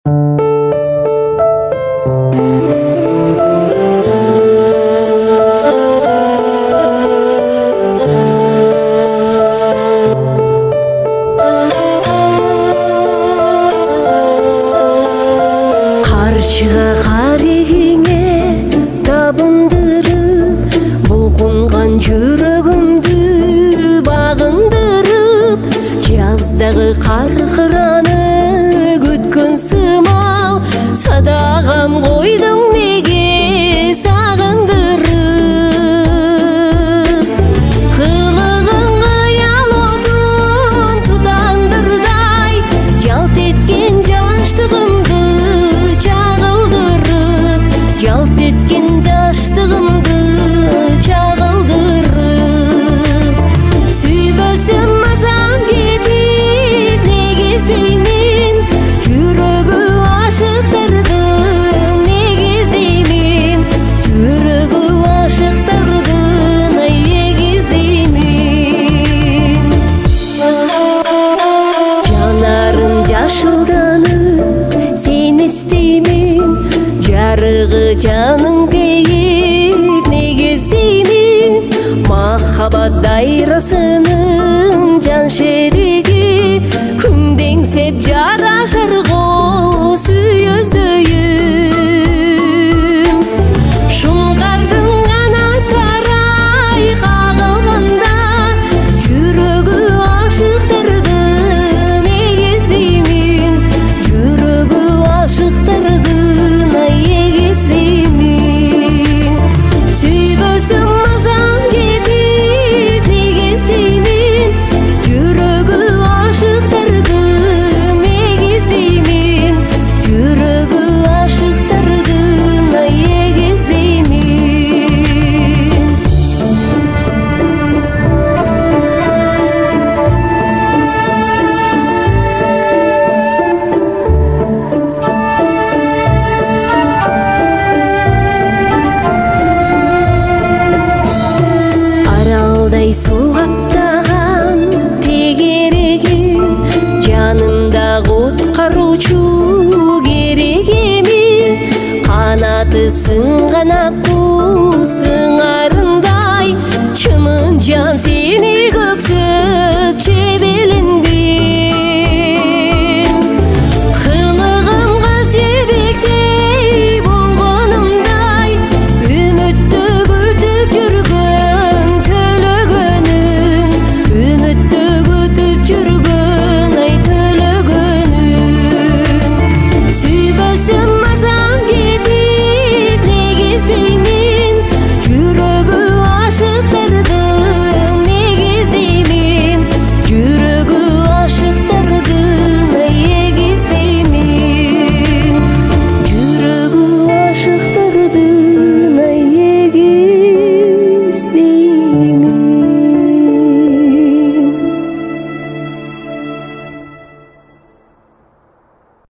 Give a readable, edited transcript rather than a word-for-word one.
Каршыга карегиңе табындырып, булкунган жүрөгүмдү багындырып, жаздагы каркыраны күткөн сымал, садагам койдуң неге сагындырып. Кылыгың кыял отун тутандырдай, жалт эткен жаштыгымды чагылдырып, жалт эткен жаштыгымды чагылдырып. Сүйбөсөм мазам кетип, неге издеймин жүрөгү ашыктардын, неге издеймин жүрөгү ашыктардын, неге издеймин. Жанарым жашылданып сени издеймин, жарыгы жаным кейип, неге издеймин махаббат дайрасынын жан шериги, күңдеңсеп жарашарго сүйөздөйүм. Шуңкардын канаттары кагылганда, жүрөгү ашыктардын, неге издеймин жүрөгү ашыктардын, неге издеймин. Сүйбөсөм мазам кетип, неге издеймин жүрөгү ашыктардын, неге издеймин жүрөгү ашыктардын, неге издеймин. Аралдай суу каптаган тегерегим, жанымда куткаруучу керегеми, канаты сынган акку сыңарындай, чымын жан